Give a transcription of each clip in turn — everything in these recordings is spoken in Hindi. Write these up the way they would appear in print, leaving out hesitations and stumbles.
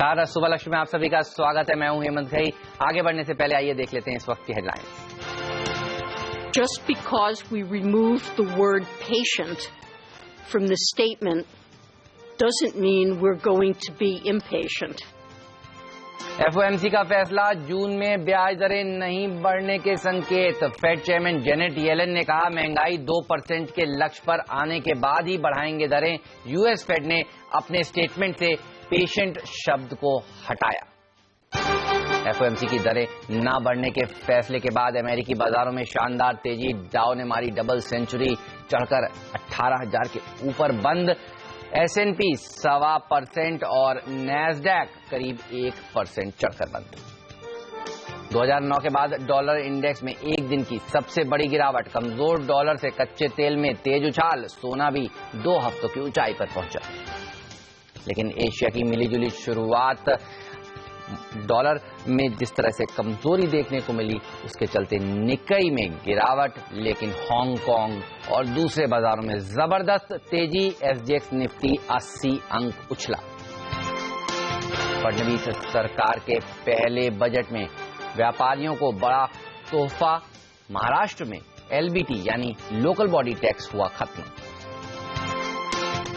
नमस्कार, सुबह लक्ष्मी में आप सभी का स्वागत है। मैं हूं हेमंत घई। आगे बढ़ने से पहले आइए देख लेते हैं इस वक्त की headlines. Just because we remove the word patient from the statement doesn't mean we're going to be impatient. FOMC का फैसला, जून में ब्याज दरें नहीं बढ़ने के संकेत। फेड चेयरमैन जेनेट येलेन ने कहा महंगाई 2% के लक्ष्य पर आने के बाद ही बढ़ाएंगे दरें। यूएस फेड ने अपने स्टेटमेंट से पेशेंट शब्द को हटाया। एफओएमसी की दरें न बढ़ने के फैसले के बाद अमेरिकी बाजारों में शानदार तेजी। डाउ ने मारी डबल सेंचुरी, चढ़कर 18,000 के ऊपर बंद। S&P 1.25% और नैस्डैक करीब 1% चढ़कर बंद। 2009 के बाद डॉलर इंडेक्स में एक दिन की सबसे बड़ी गिरावट। कमजोर डॉलर से कच्चे तेल में तेज उछाल। सोना भी 2 हफ्तों की ऊंचाई पर पहुंचा। लेकिन एशिया की मिलीजुली शुरुआत, डॉलर में जिस तरह से कमजोरी देखने को मिली उसके चलते निक्केई में गिरावट, लेकिन हांगकांग और दूसरे बाजारों में जबरदस्त तेजी। एसजीएक्स निफ्टी 80 अंक उछला। फडणवीस सरकार के पहले बजट में व्यापारियों को बड़ा तोहफा। महाराष्ट्र में एलबीटी यानी लोकल बॉडी टैक्स हुआ खत्म।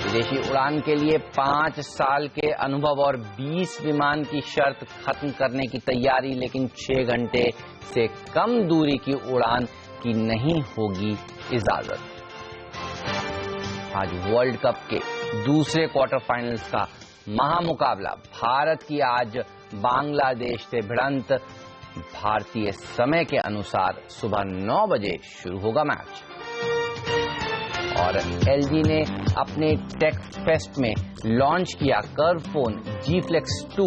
विदेशी उड़ान के लिए 5 साल के अनुभव और 20 विमान की शर्त खत्म करने की तैयारी, लेकिन 6 घंटे से कम दूरी की उड़ान की नहीं होगी इजाजत। आज वर्ल्ड कप के दूसरे क्वार्टर फाइनल्स का महामुकाबला। भारत की आज बांग्लादेश से भिड़ंत। भारतीय समय के अनुसार सुबह 9 बजे शुरू होगा मैच। और एलजी ने अपने टेक फेस्ट में लॉन्च किया curve phone G Flex 2,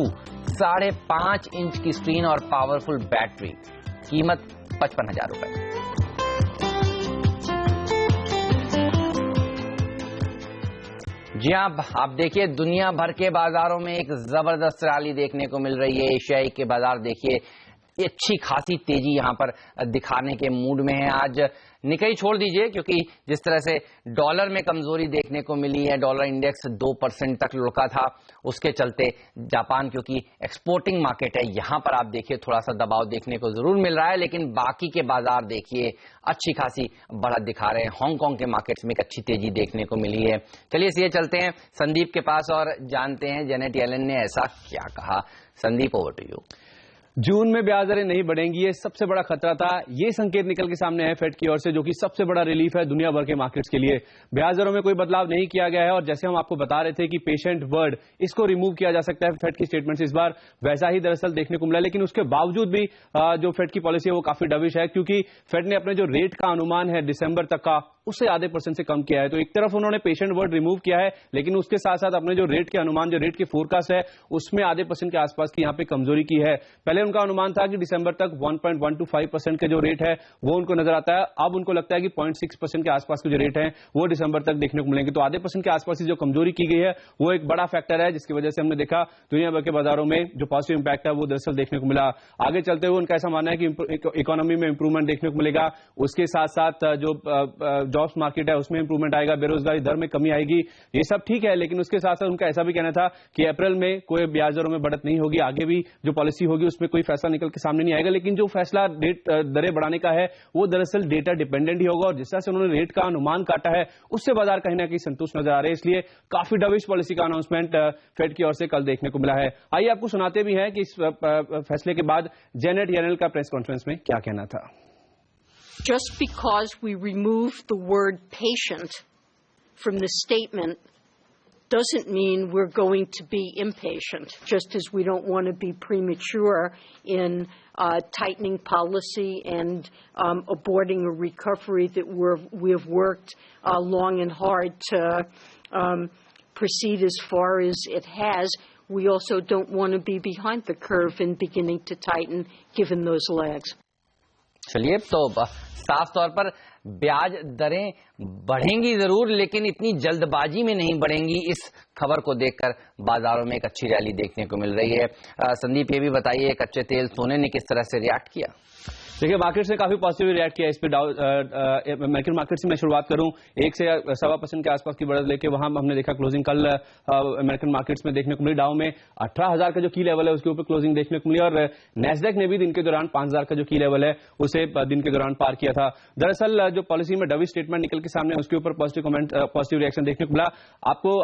5.5 inch की स्क्रीन और पावरफुल बैटरी। कीमत 55,000 रुपए। जी हाँ, आप देखिए दुनिया भर के बाजारों में एक जबरदस्त रैली देखने को मिल रही है। एशियाई के बाजार देखिए अच्छी खासी तेजी यहां पर दिखाने के मूड में है। आज निकेई छोड़ दीजिए, क्योंकि जिस तरह से डॉलर में कमजोरी देखने को मिली है, डॉलर इंडेक्स 2% तक लुढ़का था, उसके चलते जापान क्योंकि एक्सपोर्टिंग मार्केट है, यहां पर आप देखिए थोड़ा सा दबाव देखने को जरूर मिल रहा है। लेकिन बाकी के बाजार देखिए अच्छी खासी बढ़त दिखा रहे हैं। हांगकांग के मार्केट्स में एक अच्छी तेजी देखने को मिली है। चलिए सीधे चलते हैं संदीप के पास और जानते हैं जेनेट येलेन ने ऐसा क्या कहा। Sandeep, over to you. June में ब्याज दरें नहीं बढ़ेंगी, ये सबसे बड़ा खतरा था। ये संकेत निकल के सामने है फेड की ओर से, जो कि सबसे बड़ा रिलीफ है दुनिया भर के मार्केट्स के लिए। ब्याज दरों में कोई बदलाव नहीं किया गया है और जैसे हम आपको बता रहे थे कि पेशेंट वर्ड, इसको रिमूव किया जा सकता है फेड की स्टेटमेंट से। इस बार वैसा ही दरअसल देखने को मिला, लेकिन उसके बावजूद भी जो फेड की पॉलिसी है वो काफी डविश है, क्योंकि फेड ने अपने जो रेट का अनुमान है दिसंबर तक का, उससे आधे % से कम किया है। तो एक तरफ उन्होंने पेशेंट वर्ड रिमूव किया है, लेकिन उसके साथ साथ अपने जो रेट के अनुमान, जो रेट के फोरकास्ट है, उसमें आधे % के आसपास की यहाँ पे कमजोरी की है। पहले उनका अनुमान था कि दिसंबर तक 1.125% के जो रेट है वो उनको नजर आता है। अब उनको लगता है कि 0.6% के आसपास के जो रेट है वो दिसंबर तक देखने को मिलेंगे। तो आधे % के आसपास की जो कमजोरी की गई है वो एक बड़ा फैक्टर है, जिसकी वजह से हमने देखा दुनिया भर के बाजारों में जो पॉजिटिव इंपैक्ट है वो दरअसल देखने को मिला। आगे चलते हुए उनका ऐसा मानना है कि इकोनॉमी में इंप्रूवमेंट देखने को मिलेगा। उसके साथ साथ जो जॉब्स मार्केट है उसमें इंप्रूवमेंट आएगा, बेरोजगारी दर में कमी आएगी। ये सब ठीक है, लेकिन उसके साथ साथ उनका ऐसा भी कहना था कि अप्रैल में कोई ब्याज दरों में बढ़त नहीं होगी। आगे भी जो पॉलिसी होगी उसमें कोई फैसला निकल के सामने नहीं आएगा, लेकिन जो फैसला दरें बढ़ाने का है वो दरअसल डेटा डिपेंडेंट ही होगा। और जिस तरह से उन्होंने रेट का अनुमान काटा है उससे बाजार कहीं ना कहीं संतुष्ट नजर आ रहे हैं। इसलिए काफी डविश पॉलिसी का अनाउंसमेंट फेड की ओर से कल देखने को मिला है। आइए आपको सुनाते भी हैं कि इस फैसले के बाद जेनेट येलेन का प्रेस कॉन्फ्रेंस में क्या कहना था। Just because we remove the word patient from the statement doesn't mean we're going to be impatient, just as we don't want to be premature in tightening policy and aborting a recovery that we have worked long and hard to proceed as far as it has. We also don't want to be behind the curve in beginning to tighten, given those lags. चलिए, तो साफ तौर पर ब्याज दरें बढ़ेंगी जरूर, लेकिन इतनी जल्दबाजी में नहीं बढ़ेंगी। इस खबर को देखकर बाजारों में एक अच्छी रैली देखने को मिल रही है। संदीप, ये भी बताइए कच्चे तेल सोने ने किस तरह से रिएक्ट किया। देखिए मार्केट्स ने काफी पॉजिटिव रिएक्ट किया इस पे। अमेरिकन मार्केट से मैं शुरुआत करूं, 1 से 1.25% के आसपास की बढ़त लेके वहां हमने देखा क्लोजिंग कल अमेरिकन मार्केट्स में देखने को मिली। डाउ में 18,000 का जो की लेवल है उसके ऊपर क्लोजिंग देखने को मिली और नैस्डैक ने भी दिन के दौरान 5,000 का जो की लेवल है उसे दिन के दौरान पार किया था। दरअसल जो पॉलिसी में डवी स्टेटमेंट निकल के सामने उसके ऊपर पॉजिटिव रिएक्शन देखने को मिला। आपको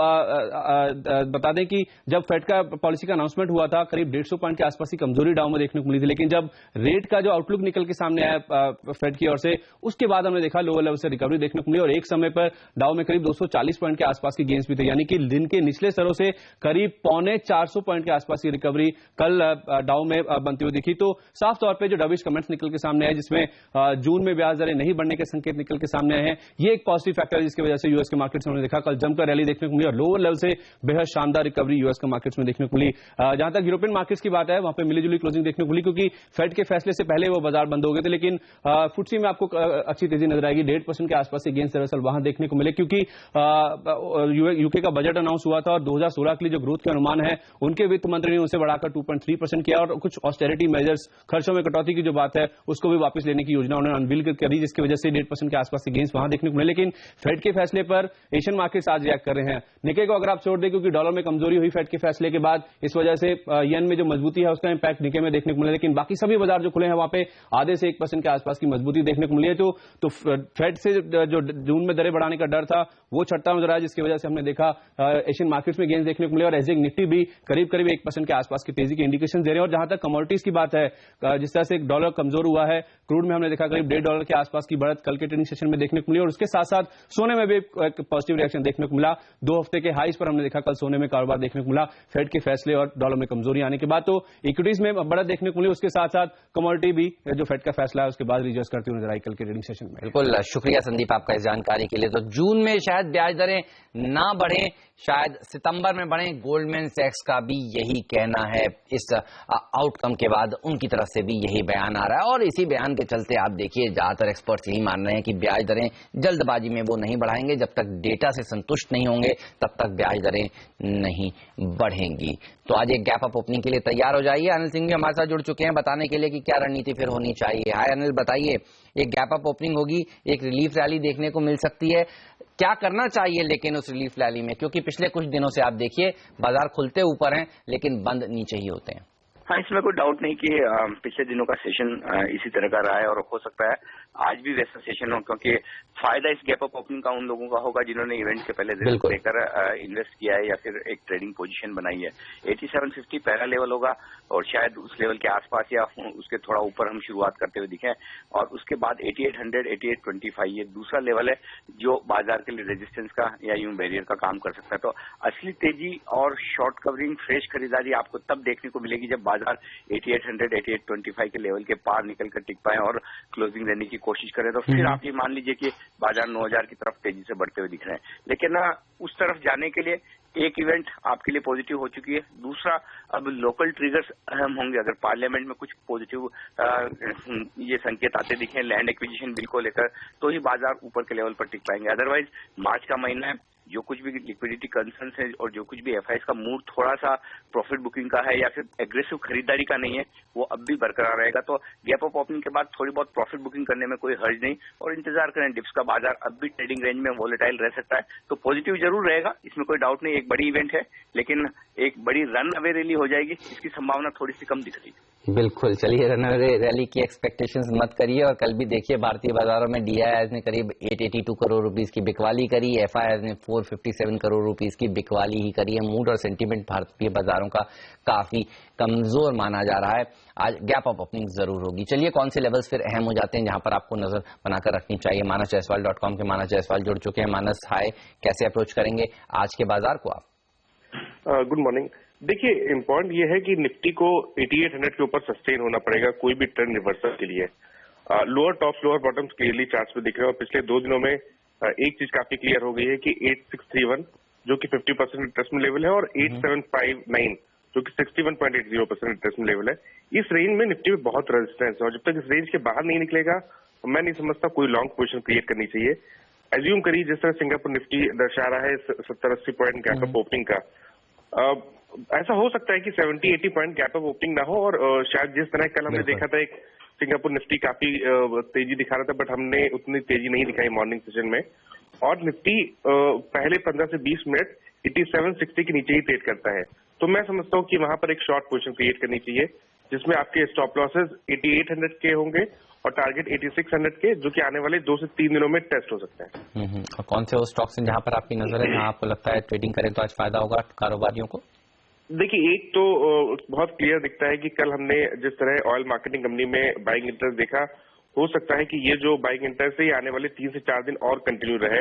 बता दें कि जब फेड का पॉलिसी का अनाउंसमेंट हुआ था करीब 150 पॉइंट के आसपास की कमजोरी डाउ में देखने को मिली थी, लेकिन जब रेट का जो आउटलुक निकल के सामने आया फेड की ओर से उसके बाद हमने देखा लोअर लेवल से रिकवरी देखने को मिली और एक समय पर डाउ में करीब 240 पॉइंट के आसपास की गेंस भी थे, यानी कि दिन के निचले स्तरों से करीब 450 पॉइंट के आसपास की रिकवरी कल डाउ में बनती हुई दिखी। तो साफ तौर पर जो डविश कमेंट्स निकल के सामने आए जिसमें जून में ब्याज दरें नहीं बढ़ने के संकेत निकल के सामने आए हैं, ये एक पॉजिटिव फैक्टर है जिसकी वजह से यूएस के मार्केट्स में देखा कल जमकर रैली देखने को मिली और लोअर लेवल से बेहद शानदार रिकवरी यूएस के मार्केट्स में देखने को मिली। जहां तक यूरोपियन मार्केट्स की बात है वहां पर मिली जुली क्लोजिंग देखने को मिली क्योंकि फेड के फैसले से पहले वो बाजार बंद हो गए थे, लेकिन फुटसी में आपको अच्छी तेजी नजर आएगी। 1.5% के आसपास से गेंस दरअसल वहां देखने को मिले क्योंकि यूके का बजट अनाउंस हुआ था और 2016 के लिए जो ग्रोथ के अनुमान है उनके वित्त मंत्री ने उसे बढ़ाकर 2.3% किया और कुछ ऑस्टेरिटी मेजर्स खर्चों में कटौती की जो बात है उसको भी वापस लेने की योजना उन्होंने अनवील करी जिसकी वजह से 1.5% के आसपास से गेंस वहां देखने को मिले। लेकिन फेड के फैसले पर एशियन मार्केट्स आज रिएक्ट कर रहे हैं। निके को अगर आप छोड़ दें क्योंकि डॉलर में कमजोरी हुई फेड के फैसले के बाद, इस वजह से येन में जो मजबूती है उसका इंपैक्ट निके में देखने को मिला, लेकिन बाकी सभी बाजार जो खुले हैं वहां पे आधे से 1% के आसपास की मजबूती देखने को मिली है। तो फेड से जो जून में दरें बढ़ाने का डर था वो छठता नजर आया जिसकी वजह से हमने देखा एशियन मार्केट्स में गेंस देखने को मिले और एसजेक निफ्टी भी करीब 1% के आसपास की तेजी के इंडिकेशन दे रहे हैं। और जहां तक कमोडिटीज की बात है, जिस तरह से डॉलर कमजोर हुआ है, क्रूड में हमने देखा करीब $1.5 के आसपास की बढ़त कल के ट्रेडिंग सेशन में देखने को मिली और उसके साथ साथ सोने में भी एक पॉजिटिव रिएक्शन देखने को मिला। 2 हफ्ते के हाईज पर हमने देखा कल सोने में कारोबार देखने को मिला फेड के फैसले और डॉलर में कमजोरी आने के बाद। तो इक्विटीज में बढ़त देखने को मिली, उसके साथ साथ कमोडिटी भी जो फेड का फैसला है उसके बाद रिजर्व करती हुई नजर आई कल के ट्रेडिंग सेशन में। बिल्कुल, शुक्रिया संदीप आपका इस जानकारी के लिए। तो जून में शायद ब्याज दरें ना बढ़े, शायद सितंबर में बढ़े, गोल्डमैन सैक्स का भी यही कहना है। इस आउटकम के बाद उनकी तरफ से भी यही बयान आ रहा है और इसी बयान के चलते आप देखिए ज्यादातर एक्सपर्ट्स यही मान रहे हैं कि ब्याज दरें जल्दबाजी में वो नहीं बढ़ाएंगे, जब तक डेटा से संतुष्ट नहीं होंगे तब तक ब्याज दरें नहीं बढ़ेंगी। तो आज एक गैप अप ओपनिंग के लिए तैयार हो जाइए। अनिल सिंह भी हमारे साथ जुड़ चुके हैं बताने के लिए कि क्या रणनीति फिर होनी चाहिए। हाय अनिल, बताइए, एक गैप अप ओपनिंग होगी, एक रिलीफ रैली देखने को मिल सकती है, क्या करना चाहिए लेकिन उस रिलीफ रैली में, क्योंकि पिछले कुछ दिनों से आप देखिए बाजार खुलते ऊपर हैं लेकिन बंद नीचे ही होते हैं। हाँ, इसमें कोई डाउट नहीं कि पिछले दिनों का सेशन इसी तरह का रहा है और हो सकता है आज भी वैसा सेशन हो, क्योंकि फायदा इस गैप अप ओपनिंग का उन लोगों का होगा जिन्होंने इवेंट से पहले लेकर इन्वेस्ट किया है या फिर एक ट्रेडिंग पोजीशन बनाई है। 8750 पहला लेवल होगा और शायद उस लेवल के आसपास या उसके थोड़ा ऊपर हम शुरुआत करते हुए दिखें और उसके बाद 8800 8825 ये दूसरा लेवल है जो बाजार के लिए रेजिस्टेंस का या यूं बैरियर का काम कर सकता है। तो असली तेजी और शॉर्ट कवरिंग फ्रेश खरीदारी आपको तब देखने को मिलेगी जब बाजार 8800 8825 के लेवल के पार निकल कर टिक पाए और क्लोजिंग देने की कोशिश करें, तो फिर आप ये मान लीजिए कि बाजार 9000 की तरफ तेजी से बढ़ते हुए दिख रहे हैं। लेकिन उस तरफ जाने के लिए एक इवेंट आपके लिए पॉजिटिव हो चुकी है, दूसरा अब लोकल ट्रिगर्स अहम होंगे। अगर पार्लियामेंट में कुछ पॉजिटिव ये संकेत आते दिखे लैंड एक्विजिशन बिल को लेकर, तो ही बाजार ऊपर के लेवल पर टिक पाएंगे। अदरवाइज मार्च का महीना है, जो कुछ भी लिक्विडिटी कंसर्न्स है और जो कुछ भी एफआईएस का मूड थोड़ा सा प्रॉफिट बुकिंग का है या फिर एग्रेसिव खरीदारी का नहीं है, वो अब भी बरकरार रहेगा। तो गैप अप ओपनिंग के बाद थोड़ी बहुत प्रॉफिट बुकिंग करने में कोई हर्ज नहीं और इंतजार करें डिप्स का। बाजार अब भी ट्रेडिंग रेंज में वॉलेटाइल रह सकता है, तो पॉजिटिव जरूर रहेगा, इसमें कोई डाउट नहीं। एक बड़ी इवेंट है लेकिन एक बड़ी रन अवे रैली हो जाएगी, इसकी संभावना थोड़ी सी कम दिख रही है। बिल्कुल, चलिए रन अवे रैली की एक्सपेक्टेशंस मत करिए। और कल भी देखिए भारतीय बाजारों में डीआईआईज ने करीब 882 करोड़ रुपीस की बिकवाली करी, एफआईआईज ने 457 करोड़ रुपीस की बिकवाली ही करी है। मूड और सेंटीमेंट भारतीय बाजारों का काफी कमजोर माना जा रहा है। आज गैप अप ओपनिंग जरूर होगी। चलिए कौन से लेवल्स फिर अहम हो जाते हैं जहां पर आपको नजर बनाकर रखनी चाहिए। manasjaiswal.com के मानस जायसवाल जुड़ चुके हैं। मानस, हाय, कैसे अप्रोच करेंगे आज के बाजार को आप? Good morning. देखिए, इम्पोर्टेंट ये है कि निफ्टी को 8800 के ऊपर सस्टेन होना पड़ेगा कोई भी ट्रेंड रिवर्सल के लिए। Lower tops lower bottoms clearly charts में दिख रहे हैं और पिछले 2 दिनों में एक चीज काफी क्लियर हो गई है कि 8631 जो कि 50% रिट्रेसमेंट लेवल है और 8759 जो कि 61.80% रिट्रेसमेंट लेवल है, इस रेंज में निफ्टी में बहुत रेजिस्टेंस है और जब तक इस रेंज के बाहर नहीं निकलेगा मैं नहीं समझता कोई लॉन्ग पोजीशन क्रिएट करनी चाहिए। एज्यूम करिए जिस तरह सिंगापुर निफ्टी दर्शा रहा है 70-80 पॉइंट गैप अप ओपनिंग का, ऐसा हो सकता है कि 70-80 पॉइंट गैप अप ओपनिंग ना हो और शायद जिस तरह कल हमने देखा था एक सिंगापुर निफ्टी काफी तेजी दिखा रहा था, बट हमने उतनी तेजी नहीं दिखाई मॉर्निंग सेशन में। और निफ्टी पहले 15 से 20 मिनट 8760 के नीचे ही ट्रेड करता है। तो मैं समझता हूँ कि वहां पर एक शॉर्ट पोजीशन क्रिएट करनी चाहिए, जिसमें आपके स्टॉप लॉसेस 8800 के होंगे और टारगेट 8600 के, जो कि आने वाले 2 से 3 दिनों में टेस्ट हो सकते हैं। और कौन से वो स्टॉक्स हैं जहां पर आपकी नजर है, जहां आपको लगता है ट्रेडिंग करें तो आज फायदा होगा कारोबारियों को? देखिए, एक तो बहुत क्लियर दिखता है कि कल हमने जिस तरह ऑयल मार्केटिंग कंपनी में बाइंग इंटरेस्ट देखा, हो सकता है कि ये जो बाइंग इंटरेस्ट है ये आने वाले 3 से 4 दिन और कंटिन्यू रहे।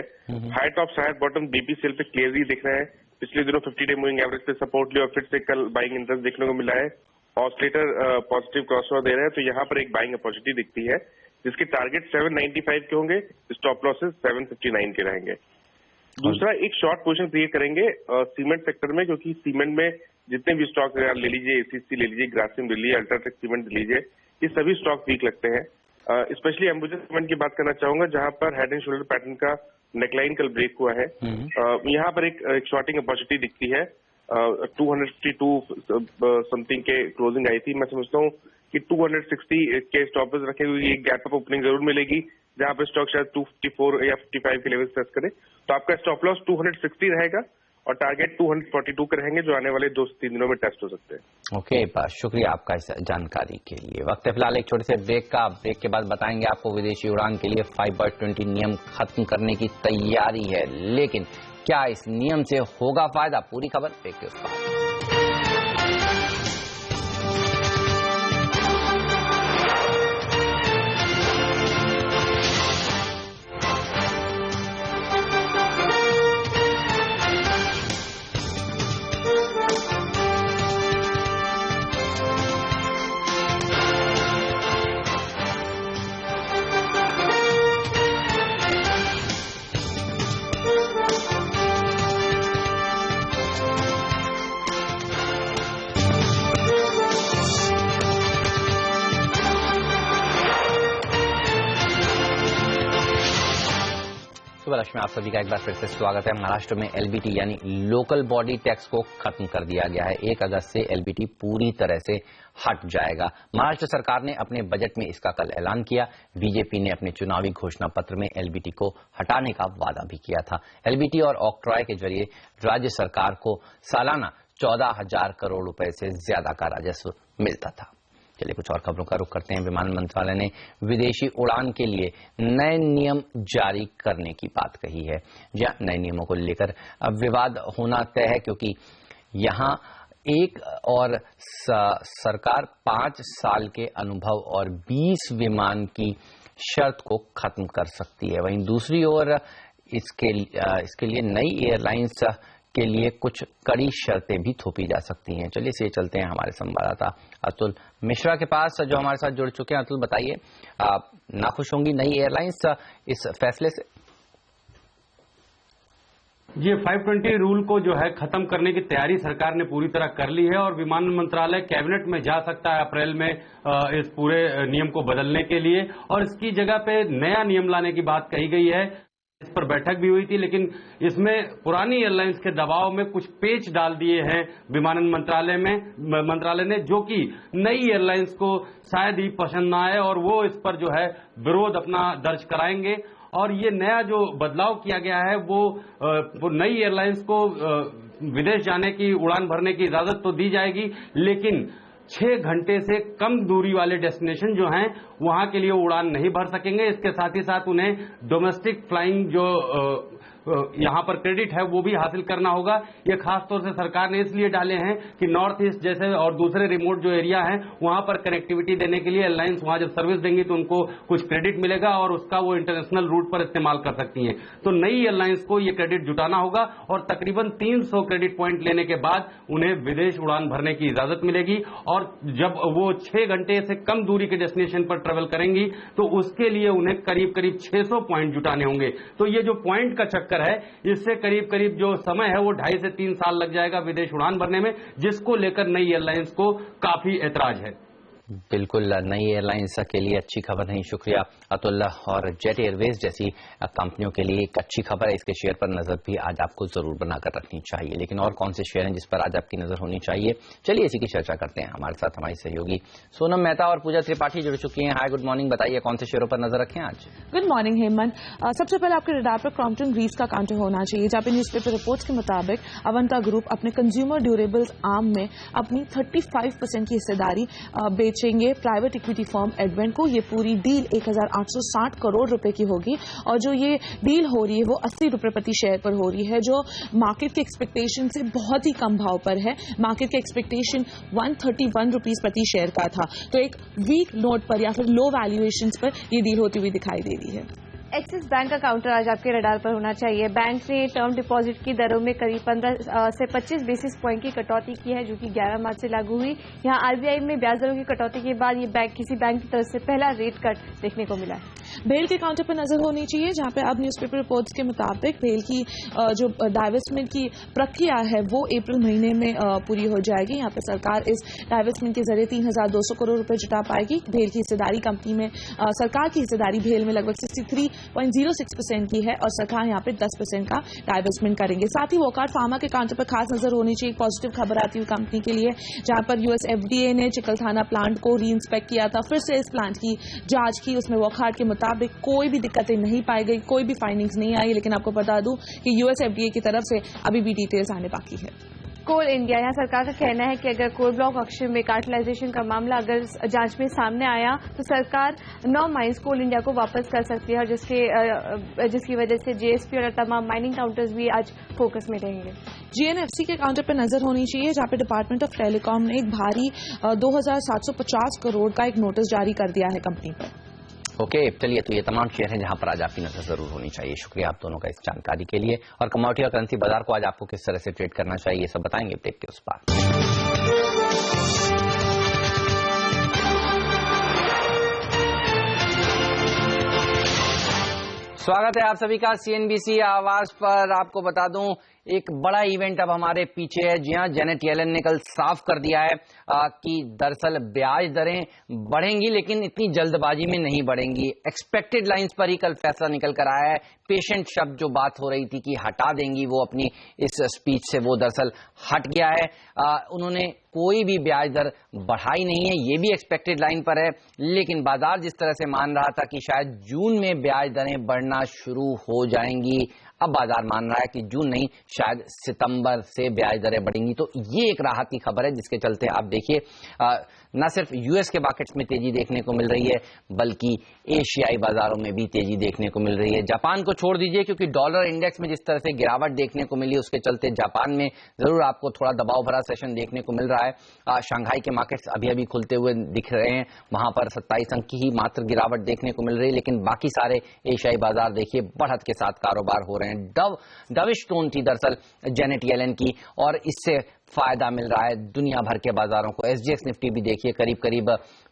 High top high bottom BPCL पे क्लियरली दिख रहे हैं। पिछले दिनों 50 डे मूविंग एवरेज पे सपोर्ट लिया और फिर से कल बाइंग इंटरेस्ट देखने को मिला है। ऑस्लेटर पॉजिटिव क्रॉसओवर दे रहे हैं, तो यहाँ पर एक बाइंग अपॉर्चुनिटी दिखती है, जिसके टारगेट 795 के होंगे, स्टॉप लॉसेस 759 के रहेंगे। दूसरा, एक शॉर्ट पोजीशन क्रिएट करेंगे सीमेंट सेक्टर में, क्योंकि सीमेंट में जितने भी स्टॉक ले लीजिए, एसीसी ले लीजिए, ग्रासिम ले लीजिए, अल्ट्राटेक सीमेंट ले लीजिए, ये सभी स्टॉक वीक लगते हैं। स्पेशली अंबुजा सीमेंट की बात करना चाहूंगा, जहां पर हेड एंड शोल्डर पैटर्न का नेकलाइन कल ब्रेक हुआ है। यहाँ पर एक शॉर्टिंग अपॉर्चुनिटी दिखती है। 252 समथिंग के क्लोजिंग आई थी। मैं समझता हूँ कि 260 के स्टॉपेज रखे हुए एक गैप अप ओपनिंग जरूर मिलेगी, जहां पर स्टॉक शायद 254 या 55 के लेवल टेस्ट करे। तो आपका स्टॉप लॉस 260 रहेगा और टारगेट 242 के रहेंगे, जो आने वाले 2 से 3 दिनों में टेस्ट हो सकते हैं। ओके, शुक्रिया आपका इस जानकारी के लिए। वक्त है फिलहाल एक छोटे से ब्रेक का। ब्रेक के बाद बताएंगे आपको विदेशी उड़ान के लिए 5/20 नियम खत्म करने की तैयारी है, लेकिन क्या इस नियम से होगा फायदा? पूरी खबर ब्रेक के उस पार। में आप सभी का एक बार फिर से स्वागत है। महाराष्ट्र में एलबीटी यानी लोकल बॉडी टैक्स को खत्म कर दिया गया है। 1 अगस्त से एलबीटी पूरी तरह से हट जाएगा। महाराष्ट्र सरकार ने अपने बजट में इसका कल ऐलान किया। बीजेपी ने अपने चुनावी घोषणा पत्र में एलबीटी को हटाने का वादा भी किया था। एलबीटी और ऑक्ट्रॉय के जरिए राज्य सरकार को सालाना 14,000 करोड़ रुपए से ज्यादा का राजस्व मिलता था। चलिए कुछ और खबरों का रुख करते हैं। विमान मंत्रालय ने विदेशी उड़ान के लिए नए नियम जारी करने की बात कही है। जहां नए नियमों को लेकर अब विवाद होना तय है, क्योंकि यहां एक और सरकार 5 साल के अनुभव और 20 विमान की शर्त को खत्म कर सकती है। वहीं दूसरी ओर इसके लिए नई एयरलाइंस के लिए कुछ कड़ी शर्तें भी थोपी जा सकती हैं। चलिए से चलते हैं हमारे संवाददाता अतुल मिश्रा के पास, जो हमारे साथ जुड़ चुके हैं। अतुल, बताइए, नाखुश होंगी नई एयरलाइंस इस फैसले से? ये 520 रूल को जो है खत्म करने की तैयारी सरकार ने पूरी तरह कर ली है और विमान मंत्रालय कैबिनेट में जा सकता है अप्रैल में इस पूरे नियम को बदलने के लिए, और इसकी जगह पे नया नियम लाने की बात कही गई है। इस पर बैठक भी हुई थी, लेकिन इसमें पुरानी एयरलाइंस के दबाव में कुछ पेच डाल दिए हैं विमानन मंत्रालय ने, जो कि नई एयरलाइंस को शायद ही पसंद ना आए और वो इस पर जो है विरोध अपना दर्ज कराएंगे। और ये नया जो बदलाव किया गया है वो नई एयरलाइंस को विदेश जाने की, उड़ान भरने की इजाजत तो दी जाएगी, लेकिन 6 घंटे से कम दूरी वाले डेस्टिनेशन जो हैं वहां के लिए उड़ान नहीं भर सकेंगे। इसके साथ ही साथ उन्हें डोमेस्टिक फ्लाइंग जो यहां पर क्रेडिट है वो भी हासिल करना होगा। ये खास तौर से सरकार ने इसलिए डाले हैं कि नॉर्थ ईस्ट जैसे और दूसरे रिमोट जो एरिया हैं वहां पर कनेक्टिविटी देने के लिए एयरलाइंस वहां जब सर्विस देंगी तो उनको कुछ क्रेडिट मिलेगा और उसका वो इंटरनेशनल रूट पर इस्तेमाल कर सकती हैं। तो नई एयरलाइंस को ये क्रेडिट जुटाना होगा और तकरीबन 300 क्रेडिट पॉइंट लेने के बाद उन्हें विदेश उड़ान भरने की इजाजत मिलेगी। और जब वो 6 घंटे से कम दूरी के डेस्टिनेशन पर ट्रेवल करेंगी तो उसके लिए उन्हें करीब करीब 600 पॉइंट जुटाने होंगे। तो ये जो पॉइंट का चक्कर है, इससे करीब करीब जो समय है वो 2.5 से 3 साल लग जाएगा विदेश उड़ान भरने में, जिसको लेकर नई एयरलाइंस को काफी ऐतराज है। बिल्कुल, नई एयरलाइंस के लिए अच्छी खबर नहीं। शुक्रिया अतुल। और जेट एयरवेज जैसी कंपनियों के लिए एक अच्छी खबर है, इसके शेयर पर नजर भी आज आपको जरूर बनाकर रखनी चाहिए। लेकिन और कौन से शेयर हैं जिस पर आज आपकी नजर होनी चाहिए, चलिए इसी की चर्चा करते हैं। हमारे साथ हमारी सहयोगी सोनम मेहता और पूजा त्रिपाठी जुड़ चुकी हैं। हाय, गुड मॉर्निंग। बताइए कौन से शेयरों पर नजर रखें आज? Good morning Hemant. सबसे पहले आपके रडार पर क्रॉम्पटन ग्रीव्स का काउंटर होना चाहिए, जहां पे न्यूज़पेपर रिपोर्ट्स के मुताबिक अवंता ग्रुप अपने कंज्यूमर ड्यूरेबल्स आर्म में अपनी 35% की हिस्सेदारी बेचेंगे प्राइवेट इक्विटी फर्म एडवेंट को। ये पूरी डील 1860 करोड़ रुपए की होगी और जो ये डील हो रही है वो 80 रुपए प्रति शेयर पर हो रही है, जो मार्केट के एक्सपेक्टेशन से बहुत ही कम भाव पर है। मार्केट के एक्सपेक्टेशन 131 रुपीज प्रति शेयर का था, तो एक वीक नोट पर या फिर लो वैल्यूएशंस पर ये डील होती हुई दिखाई दे रही है। एक्सिस बैंक का काउंटर आज आपके रडार पर होना चाहिए। बैंक ने टर्म डिपॉजिट की दरों में करीब 15 से 25 बेसिस पॉइंट की कटौती की है, जो कि 11 मार्च से लागू हुई। यहां आरबीआई में ब्याज दरों की कटौती के बाद ये बैंक किसी बैंक की तरफ से पहला रेट कट देखने को मिला है। भेल के काउंटर पर नजर होनी चाहिए, जहां पे अब न्यूज़पेपर रिपोर्ट्स के मुताबिक भेल की जो डाइवेस्टमेंट की प्रक्रिया है वो अप्रैल महीने में पूरी हो जाएगी। यहाँ पे सरकार इस डाइवेस्टमेंट के जरिए 3200 करोड़ रुपए जुटा पाएगी। भेल की हिस्सेदारी कंपनी में सरकार की हिस्सेदारी भेल में लगभग 63.06% की है और सरकार यहाँ पे 10% का डाइवेस्टमेंट करेंगे। साथ ही वोकहार्ट फार्मा के काउंटर पर खास नजर होनी चाहिए। पॉजिटिव खबर आती हुई कंपनी के लिए, जहां पर यूएस एफडीए ने चिकलथाना प्लांट को री इंस्पेक्ट किया था, फिर से इस प्लांट की जांच की। उसमें वोकहार्ट के मुताबिक कोई भी दिक्कतें नहीं पाई गई, कोई भी फाइंडिंग्स नहीं आई। लेकिन आपको बता दूं कि यूएस एफडीए की तरफ से अभी भी डिटेल्स आने बाकी है। कोल इंडिया, यहाँ सरकार का कहना है कि अगर कोल ब्लॉक ऑक्शन में कार्टेलाइजेशन का मामला अगर जांच में सामने आया तो सरकार 9 माइंस कोल इंडिया को वापस कर सकती है, और जिसकी वजह से जेएसपी और तमाम माइनिंग काउंटर्स भी आज फोकस में रहेंगे। जीएनएफसी के काउंटर पर नजर होनी चाहिए, जहां पे डिपार्टमेंट ऑफ टेलीकॉम ने एक भारी 2750 करोड़ का एक नोटिस जारी कर दिया है कंपनी पर। ओके, चलिए, तो ये तमाम शेयर हैं जहां पर आज आपकी नजर जरूर होनी चाहिए। शुक्रिया आप दोनों का इस जानकारी के लिए। और कमोडिटी और करेंसी बाजार को आज आपको किस तरह से ट्रेड करना चाहिए, ये सब बताएंगे ब्रेक के उस पार। स्वागत है आप सभी का सीएनबीसी आवाज पर। आपको बता दूं एक बड़ा इवेंट अब हमारे पीछे है। जी हां, जेनेट येलन ने कल साफ कर दिया है कि दरअसल ब्याज दरें बढ़ेंगी, लेकिन इतनी जल्दबाजी में नहीं बढ़ेंगी। एक्सपेक्टेड लाइंस पर ही कल फैसला निकल कर आया है। पेशेंट शब्द जो बात हो रही थी कि हटा देंगी वो अपनी इस स्पीच से, वो दरअसल हट गया है। उन्होंने कोई भी ब्याज दर बढ़ाई नहीं है, ये भी एक्सपेक्टेड लाइन पर है। लेकिन बाजार जिस तरह से मान रहा था कि शायद जून में ब्याज दरें बढ़ना शुरू हो जाएंगी, अब बाजार मान रहा है कि जून नहीं, शायद सितंबर से ब्याज दरें बढ़ेंगी। तो ये एक राहत की खबर है, जिसके चलते आप देखिए न सिर्फ यूएस के मार्केट्स में तेजी देखने को मिल रही है, बल्कि एशियाई बाजारों में भी तेजी देखने को मिल रही है। जापान को छोड़ दीजिए, क्योंकि डॉलर इंडेक्स में जिस तरह से गिरावट देखने को मिली, उसके चलते जापान में जरूर आपको थोड़ा दबाव भरा सेशन देखने को मिल रहा है। शंघाई के मार्केट्स अभी अभी खुलते हुए दिख रहे हैं, वहां पर 27 अंक की ही मात्र गिरावट देखने को मिल रही है। लेकिन बाकी सारे एशियाई बाजार देखिए बढ़त के साथ कारोबार हो रहे हैं। डविश टोन थी दरअसल जेनेट येलन की, और इससे फायदा मिल रहा है दुनिया भर के बाजारों को। एसजीएक्स निफ्टी भी देखिए करीब करीब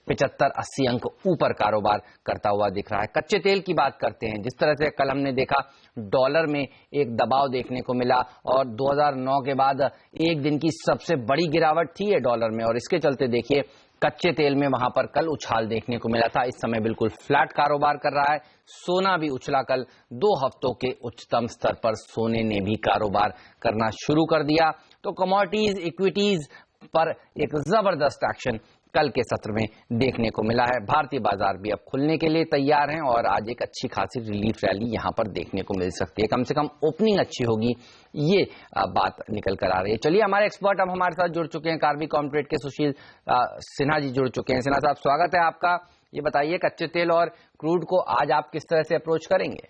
75-80 अंक ऊपर कारोबार करता हुआ दिख रहा है। कच्चे तेल की बात करते हैं, जिस तरह से कल हमने देखा डॉलर में एक दबाव देखने को मिला, और 2009 के बाद एक दिन की सबसे बड़ी गिरावट थी ये डॉलर में, और इसके चलते देखिए कच्चे तेल में वहां पर कल उछाल देखने को मिला था। इस समय बिल्कुल फ्लैट कारोबार कर रहा है। सोना भी उछला, कल 2 हफ्तों के उच्चतम स्तर पर सोने ने भी कारोबार करना शुरू कर दिया। तो कमोडिटीज, इक्विटीज पर एक जबरदस्त एक्शन कल के सत्र में देखने को मिला है। भारतीय बाजार भी अब खुलने के लिए तैयार हैं, और आज एक अच्छी खासी रिलीफ रैली यहां पर देखने को मिल सकती है। कम से कम ओपनिंग अच्छी होगी, ये बात निकल कर आ रही है। चलिए, हमारे एक्सपर्ट अब हमारे साथ जुड़ चुके हैं। कार्बी कॉर्पोरेट के सुशील सिन्हा जी जुड़ चुके हैं। सिन्हा साहब, स्वागत है आपका। ये बताइए, कच्चे तेल और क्रूड को आज आप किस तरह से अप्रोच करेंगे?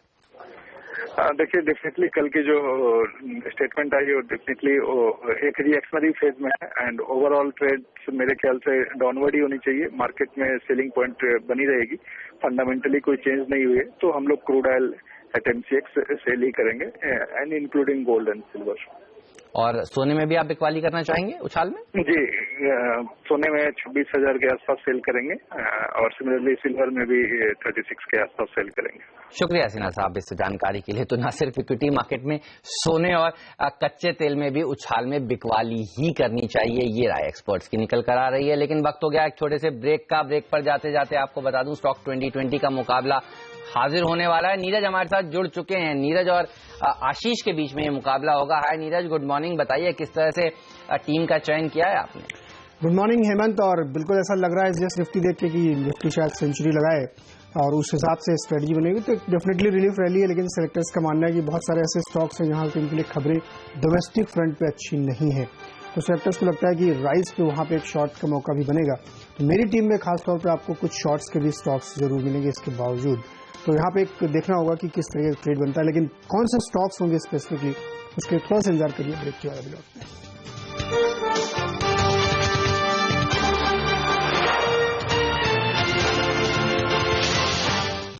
देखिए, डेफिनेटली कल की जो स्टेटमेंट आई वो डेफिनेटली एक रिएक्शनरी फेज में है, एंड ओवरऑल ट्रेड मेरे ख्याल से डाउनवर्ड ही होनी चाहिए। मार्केट में सेलिंग पॉइंट बनी रहेगी, फंडामेंटली कोई चेंज नहीं हुई है। तो हम लोग crude oil at MCX sell ही करेंगे, and including gold and silver. और सोने में भी आप बिकवाली करना चाहेंगे उछाल में? जी, सोने में 26,000 के आसपास सेल करेंगे और सिमिलरली सिल्वर में भी 36 के आसपास सेल करेंगे। शुक्रिया सिन्हा साहब इस जानकारी के लिए। तो न सिर्फ इक्विटी मार्केट में सोने और कच्चे तेल में भी उछाल में बिकवाली ही करनी चाहिए, ये राय एक्सपर्ट्स की निकल कर आ रही है। लेकिन वक्त हो गया एक छोटे से ब्रेक का। ब्रेक पर जाते जाते आपको बता दूं स्टॉक 2020 का मुकाबला हाजिर होने वाला है। नीरज हमारे साथ जुड़ चुके हैं। नीरज और आशीष के बीच में ये मुकाबला होगा। हाय नीरज, गुड मॉर्निंग। बताइए किस तरह से टीम का चयन किया है आपने? Good morning Hemant. और बिल्कुल ऐसा लग रहा है जस्ट निफ्टी देख के कि निफ्टी शायद सेंचुरी लगाए और उस हिसाब से स्ट्रेटजी बनेगी तो डेफिनेटली रिलीफ रैली है। लेकिन सेलेक्टर्स का मानना है कि बहुत सारे ऐसे स्टॉक्स हैं जहां पे इनके लिए खबरें डोमेस्टिक फ्रंट पे अच्छी नहीं है, तो सेलेक्टर्स को लगता है कि राइज पे वहां पे एक शॉर्ट का मौका भी बनेगा। तो मेरी टीम में खासतौर पर आपको कुछ शॉर्ट्स के भी स्टॉक्स जरूर मिलेंगे इसके बावजूद। तो यहाँ पे एक देखना होगा कि किस तरह का ट्रेड बनता है, लेकिन कौन से स्टॉक्स होंगे स्पेसिफिकली उसके थोड़ा सा इंतजार करिए ब्रेक के बाद।